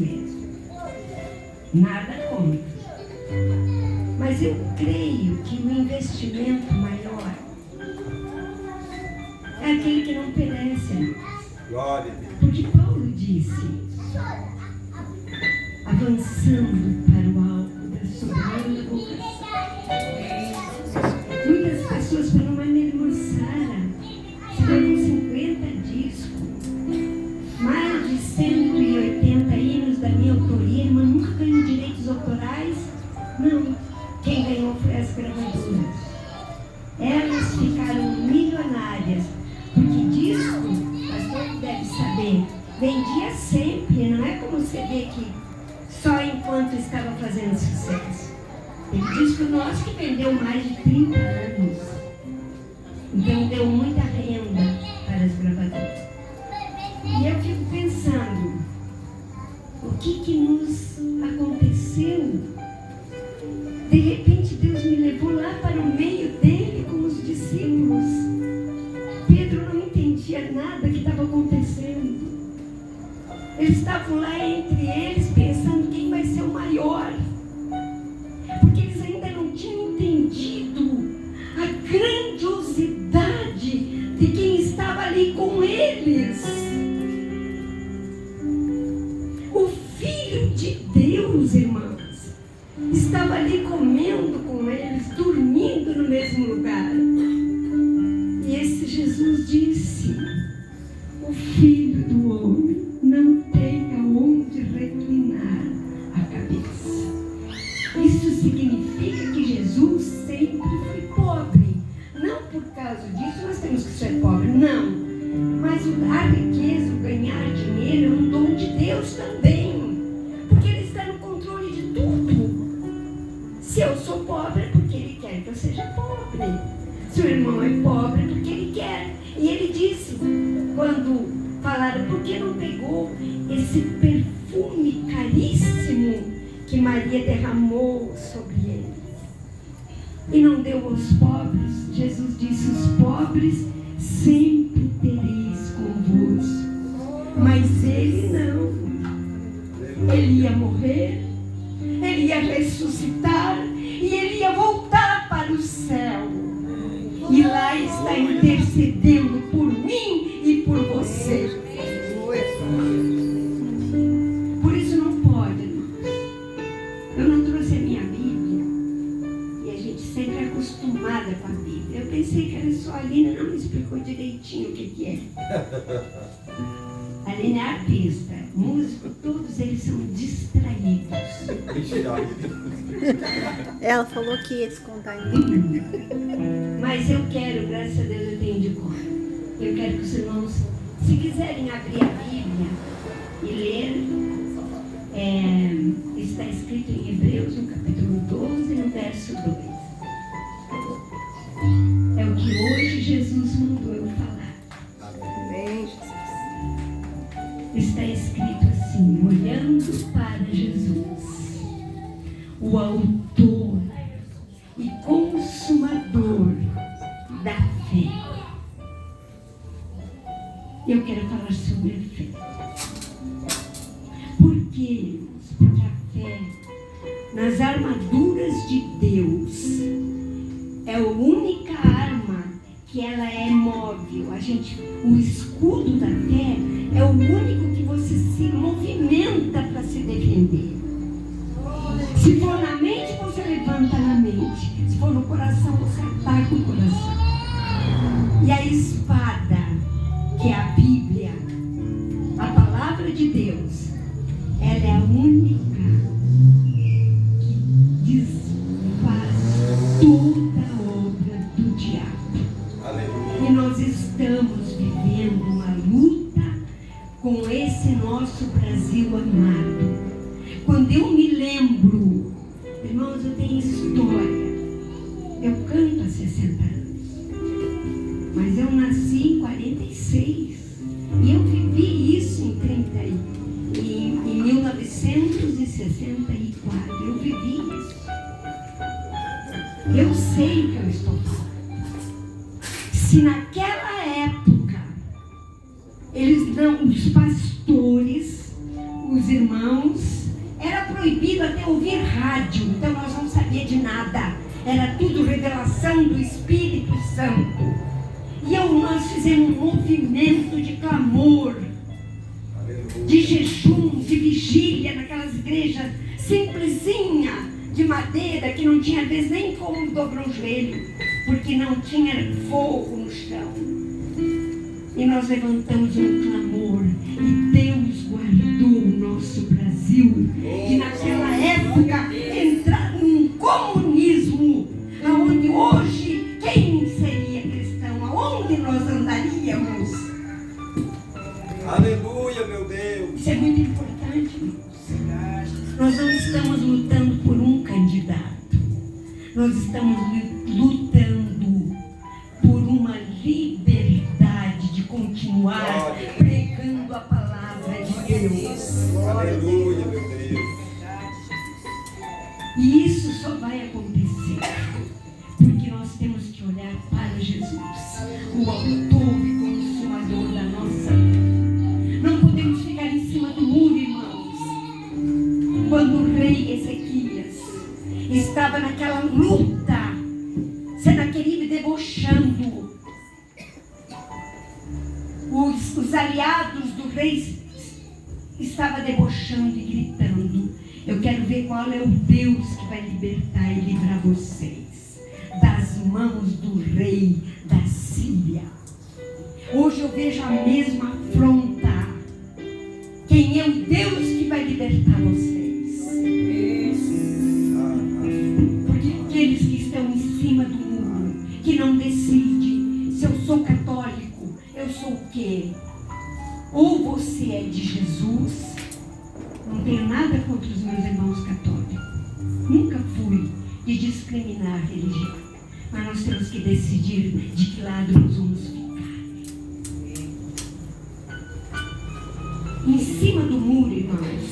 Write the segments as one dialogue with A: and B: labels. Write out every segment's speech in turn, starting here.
A: mesmo. Nada contra. Mas eu creio que o investimento maior é aquele que não perece.
B: Glória a Deus.
A: Porque Paulo disse, avançando para o alto da soberana vocação. Muitas pessoas falam, mas minha irmã Sara, você vai com 50 discos, mais de 180 hinos da minha autoria, irmã, nunca ganhou direitos autorais? Não, quem ganhou foi as gravadoras. Elas ficaram milionárias, porque disco, o pastor deve saber, vendia sempre, não é como CD que só enquanto estava fazendo sucesso. Teve disco nosso que vendeu mais de 30 anos. Então deu muita renda para as gravadoras. E eu fico pensando, o que nos aconteceu? De repente Deus me levou lá para o meio dele com os discípulos. Pedro não entendia nada que estava acontecendo. Eles estavam lá entre eles pensando quem vai ser o maior. Porque eles ainda não tinham entendido a grandiosidade de quem estava ali com eles. O Filho de Deus, irmãos, estava ali comendo com eles, dormindo no mesmo lugar. E esse Jesus disse, o Filho do Homem não tem aonde reclinar a cabeça. Isso significa que Jesus sempre foi pobre. Não por causa disso nós temos que ser pobres, não. Mas a riqueza, o ganhar dinheiro é um dom de Deus também. Porque Ele está no controle de tudo. Se eu sou pobre é porque Ele quer que eu seja pobre. Se o irmão é pobre é porque Ele quer. E Ele disse, quando falaram, por que não pegou esse perfume caríssimo que Maria derramou sobre ele e não deu aos pobres? Jesus disse, os pobres sempre tereis convosco, mas ele não. Ele ia morrer, ele ia ressuscitar e ele ia voltar para o céu. E lá está intercedendo por mim e por você. Por isso não pode, irmãos. Eu não trouxe a minha Bíblia. E a gente sempre é acostumada com a Bíblia. Eu pensei que era só a Aline, não me explicou direitinho o que é. A Aline é artista, músico, todos eles são distraídos.
C: Ela falou que ia descontar em mim.
A: Mas eu quero, graças a Deus, eu tenho de cor. Eu quero que os irmãos, se quiserem abrir a Bíblia e ler, está escrito em Hebreus, no capítulo 12, no verso 2. É o que hoje Jesus mandou eu falar.
C: Amém, Jesus.
A: Está escrito assim, olhando para Jesus, o autor e consumador da fé. Eu quero falar sobre a fé. Por quê? Porque a fé, nas armaduras de Deus, é a única arma que ela é móvel. O escudo da fé é o único que você se movimenta para se defender. Se for na mente, você levanta na mente. Se for no coração, você ataca o coração. E a espada, que é a Bíblia, a palavra de Deus, ela é a única que desfaz toda a obra do diabo. Aleluia. E nós estamos vivendo uma luta com esse nosso Brasil amado. Quando eu me lembro, irmãos, eu tenho história. Eu canto há 60 anos. Mas eu nasci em 46. E eu vivi isso em 1964. Eu vivi isso. Eu sei o que eu estou falando. Se naquela época, eles não, os pastores, os irmãos, irmãos, era proibido até ouvir rádio, então nós não sabíamos de nada. Era tudo revelação do Espírito Santo. E nós fizemos um movimento de clamor, de jejum, de vigília, naquelas igrejas simplesinha, de madeira, que não tinha às vezes nem como dobrar o joelho, porque não tinha fogo no chão. E nós levantamos um clamor, e Deus guardou o nosso Brasil, que naquela época entrava num comunismo, onde hoje quem seria cristão? Aonde nós andaríamos?
B: Aleluia, meu Deus.
A: Isso é muito importante, irmãos. Nós não estamos lutando por um candidato. Nós estamos lutando por uma liberdade de continuar pregando a palavra de Deus.
B: Aleluia, meu Deus.
A: E isso só vai acontecer porque nós temos que olhar para Jesus, o autor e consumador da nossa vida. Não podemos ficar em cima do muro, irmãos. Quando o rei Ezequias estava naquela luta, Senaqueribe debochando, os aliados do rei estavam debochando e gritando: eu quero ver qual é o Deus que vai libertar e livrar vocês das mãos do rei da Síria. Hoje eu vejo a mesma afronta. Quem é o Deus que vai libertar vocês? Porque aqueles que estão em cima do muro, que não decidem se eu sou católico, eu sou o quê? Ou você é de Jesus. Não tenho nada contra os meus irmãos católicos. Nunca fui de discriminar a religião. Mas nós temos que decidir de que lado nós vamos ficar. Em cima do muro, irmãos,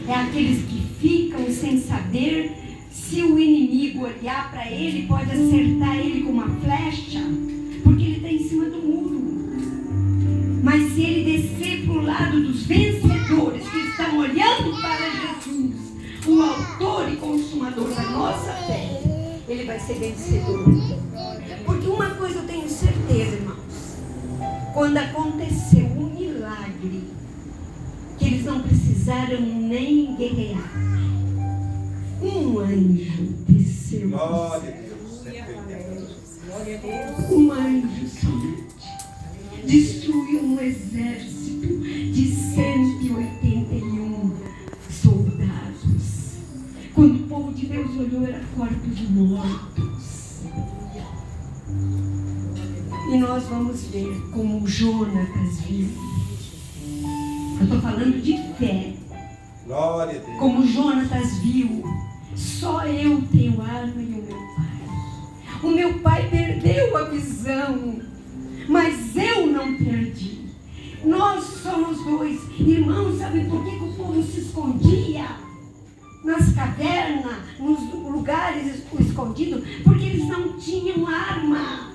A: é aqueles que ficam sem saber se o inimigo olhar para ele, pode acertar ele com uma flecha, porque ele está em cima do muro. Mas se ele descer para o lado dos vencedores, que estão olhando para Jesus, o autor e consumador da nossa fé, ele vai ser vencedor. Porque uma coisa eu tenho certeza, irmãos, quando aconteceu um milagre, que eles não precisaram nem guerrear, um anjo desceu.
B: Glória a Deus.
A: Um anjo somente destruiu um exército de 181 soldados. Quando o povo de Deus olhou, eram corpos mortos. E nós vamos ver como Jonatas viu. Eu estou falando de fé.
B: Glória a Deus.
A: Como Jonatas viu, só eu tenho arma e o meu pai. O meu pai perdeu a visão, mas eu não perdi. Nós somos dois. Irmãos, sabe por que o povo se escondia nas cavernas, nos lugares escondidos? Porque eles não tinham arma.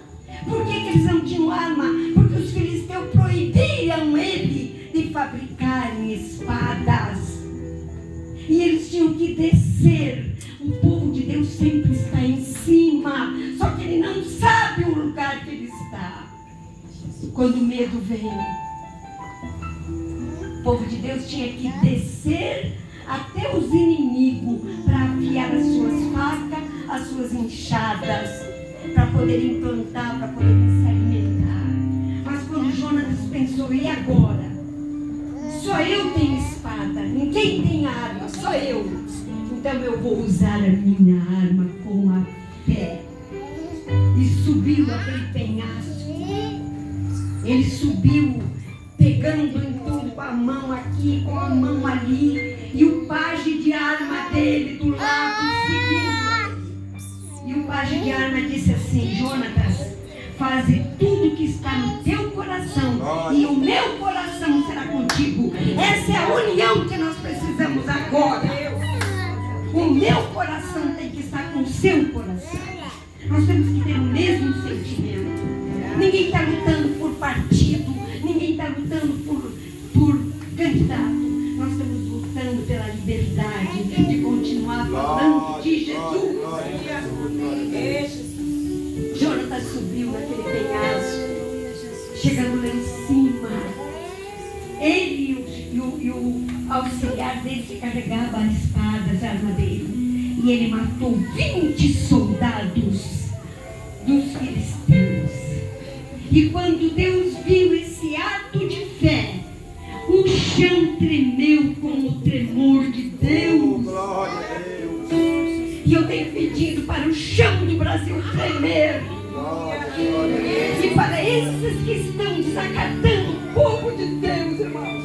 A: Por que eles não tinham arma? Porque os filisteus proibiram ele de fabricarem espadas. E eles tinham que descer. O povo de Deus sempre está em cima, só que ele não sabe o lugar que ele está. Quando o medo vem, o povo de Deus tinha que descer até os inimigos para afiar as suas facas, as suas enxadas, para poderem plantar, para poderem se alimentar. Mas quando Jonatas pensou: e agora? Só eu tenho espada, ninguém tem arma, só eu. Então eu vou usar a minha arma com a fé. E subiu aquele penhasco. Ele subiu pegando em tudo, com a mão aqui, com a mão ali. E o pajem de arma dele do lado seguindo. E o pajem de arma disse assim: Jonatas, faze tudo que está no teu coração, e o meu coração será contigo. Essa é a união que nós precisamos agora. O meu coração tem que estar com o seu coração. Nós temos que ter o mesmo sentimento. Ninguém está lutando por partido, ninguém está lutando por candidato. Nós estamos lutando pela Jonatas subiu naquele penhasco, chegando lá em cima. Ele e o auxiliar dele que carregava a espada, as armas dele. E ele matou 20 soldados dos filisteus. E quando Deus viu esse ato de fé, o chão tremeu com o tremor de Deus.
B: Glória a Deus.
A: E eu tenho pedido para o chão do Brasil tremer. E para esses que estão desacatando o povo de Deus, irmãos.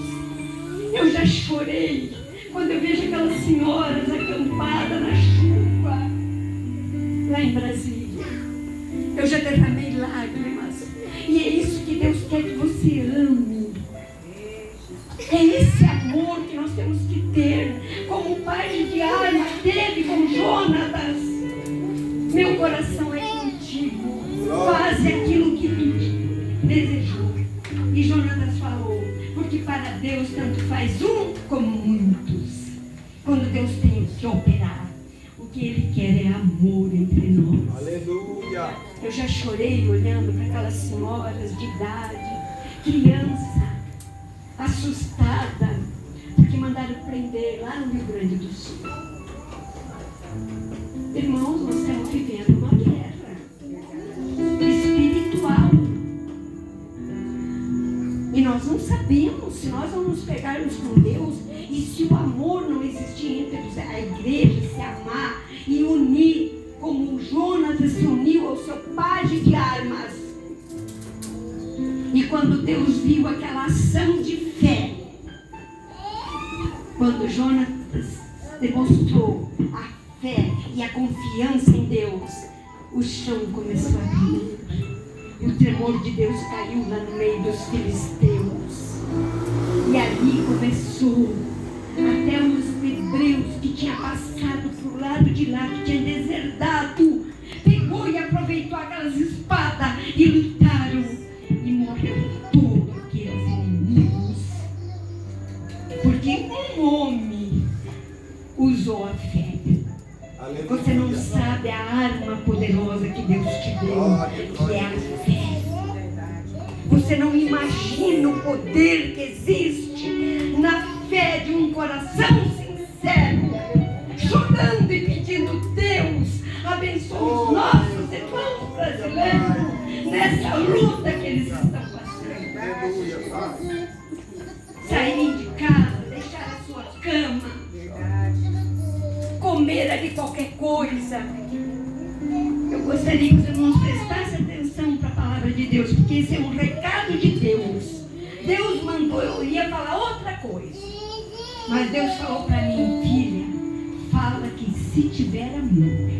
A: Eu já chorei quando eu vejo aquelas senhoras acampadas na chuva lá em Brasília. Eu já derramei lágrimas. E é isso que Deus quer que você ame. É esse amor que nós temos que ter, como o pai de Arma teve com Jonatas. Meu coração é contigo. Faz aquilo que tu desejou. E Jonatas falou, porque para Deus tanto faz um como muitos. Quando Deus tem que operar, o que Ele quer é amor entre nós.
B: Aleluia.
A: Eu já chorei olhando para aquelas senhoras de idade, criança, assustada, porque mandaram prender lá no Rio Grande do Sul. Irmãos, nós estamos vivendo uma guerra espiritual. E nós não sabemos se nós vamos pegarmos com Deus e se o amor não existir entre a igreja, se amar e unir, como o Jonatas se uniu ao seu pajem de armas. E quando Deus viu aquela ação de fé, quando Jonatas demonstrou a fé e a confiança em Deus, o chão começou a abrir. O tremor de Deus caiu lá no meio dos filisteus. E ali começou até os hebreus que tinham passado para o lado de lá, que tinham deserdado, pegou e aproveitou aquelas espadas e lutaram. E morreram todos aqueles inimigos. Porque um homem usou a fé.
B: Aleluia.
A: Você não sabe a arma poderosa que Deus te deu, que é a fé. Você não imagina o poder que existe na fé de um coração sincero, chorando e pedindo, Deus, abençoe os nossos irmãos brasileiros nessa luta que eles estão passando.
B: Aleluia.
A: Saírem de casa, deixar a sua cama, comer ali qualquer coisa. Eu gostaria que os irmãos prestassem atenção para a palavra de Deus, porque esse é um recado de Deus. Deus mandou, eu ia falar outra coisa, mas Deus falou para mim, filha, fala que se tiver amor,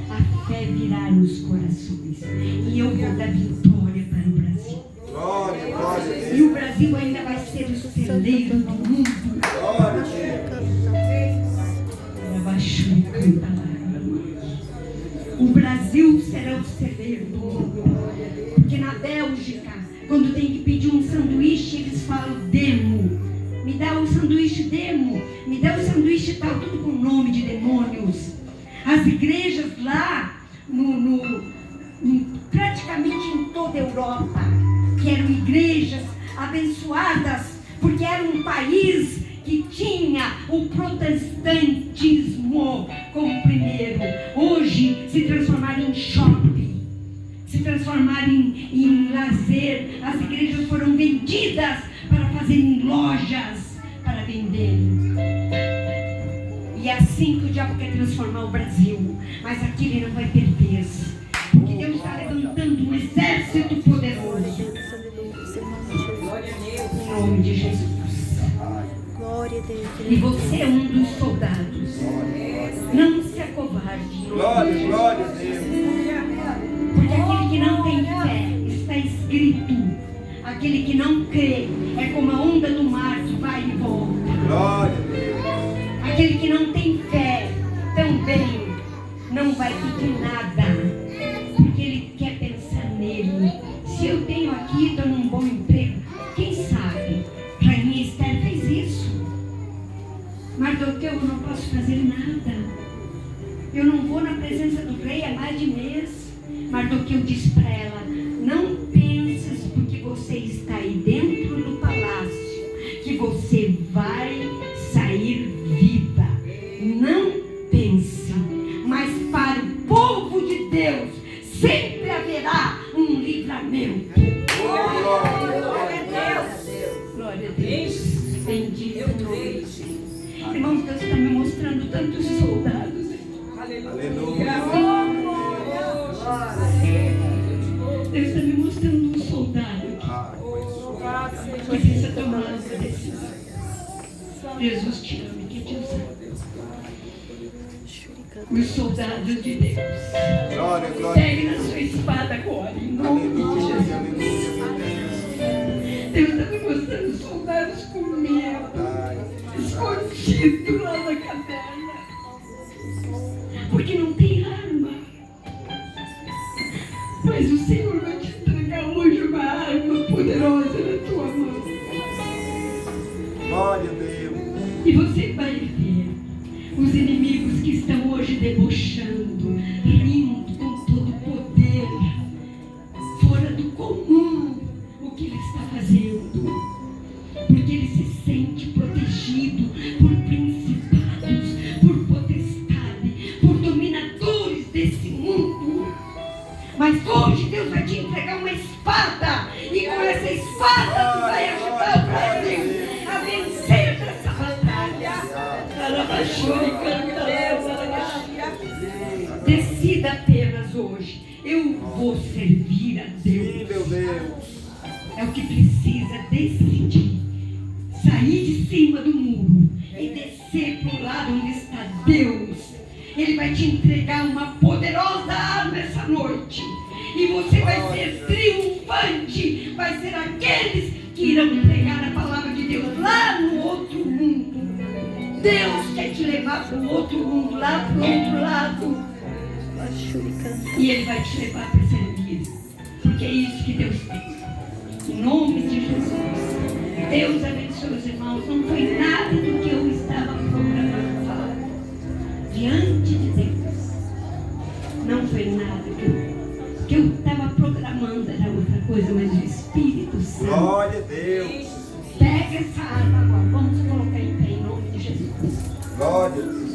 A: a fé virá nos corações, e eu vou dar vitória para o Brasil.
B: Glória, glória a
A: E
B: Deus.
A: o Brasil ainda vai ser o celeiro do mundo.
B: Glória a Deus.
A: O Brasil será o celeiro do mundo. Porque na Bélgica, quando tem que pedir um sanduíche, eles falam demo. Me dá um sanduíche demo. Me dá um sanduíche tal, tudo com nome de demônios. As igrejas lá, praticamente em toda a Europa, que eram igrejas abençoadas, porque era um país que tinha o protestantismo como primeiro. Hoje se transformaram em shopping, se transformaram em lazer. As igrejas foram vendidas para fazerem lojas para vender. E é assim que o diabo quer transformar o Brasil. Mas aqui ele não vai ter vez, porque Deus está levantando um exército poderoso. Em nome de Jesus.
C: Glória a Deus.
A: E você é um dos soldados. Não se acovarde.
B: Glória, glória a Deus.
A: Porque aquele que não tem fé, está escrito, aquele que não crê é como a onda do mar que vai e volta.
B: Glória a Deus.
A: Aquele que não tem fé também não vai pedir nada, porque ele quer pensar nele. Se eu tenho aqui, estou num bom emprego, quem sabe? Rainha Esther fez isso. Mardoqueu, eu não posso fazer nada. Eu não vou na presença do rei há mais de mês. Mardoqueu disse para ela: não penses porque você está aí dentro do palácio que você vai sair viva. Não pense. Mas para o povo de Deus sempre haverá um livramento.
B: Glória a Deus.
A: Glória a Deus. Bendito o nome de Jesus. Irmãos, Deus está me mostrando tantos soldados.
B: Aleluia.
A: Deus está me mostrando um soldado que precisa tomar essa decisão. Jesus te ama e quer te usar. Os soldados de Deus.
B: Glória, glória.
A: Pegue na sua espada agora, em nome de
B: Aleluia,
A: Jesus.
B: aleluia.
A: Deus está me mostrando soldados com medo, escondido lá na caverna, porque não tem arma. Mas o Senhor vai te entregar hoje uma arma poderosa na tua mão.
B: Glória a Deus.
A: E você vai ver os inimigos que estão hoje debochando, rindo com todo o poder, fora do comum, o que ele está fazendo. Porque ele se sente protegido por principados, por potestade, por dominadores desse mundo. Mas hoje Deus vai te entregar uma espada, e com essa espada tu vai ajudar o Brasil a vencer essa batalha. Decida apenas hoje: eu vou servir a Deus.
B: Sim, meu Deus.
A: É o que precisa decidir. Sair de cima do muro e descer para o lado onde está Deus. Ele vai te entregar uma poderosa arma essa noite. E você vai ser triunfante. Vai ser aqueles que irão entregar a palavra de Deus lá no outro mundo. Deus quer te levar para o outro mundo, lá para o outro lado. E Ele vai te levar para servir. Porque é isso que Deus tem. Em nome de Jesus. Deus abençoe os irmãos. Não foi nada do que eu estava programando falar. Diante de Deus. Não foi nada que eu estava programando. Era outra coisa, mas o Espírito Santo.
B: Glória a Deus.
A: Pega essa arma agora. Vamos colocar em pé em nome de Jesus.
B: Glória a Deus.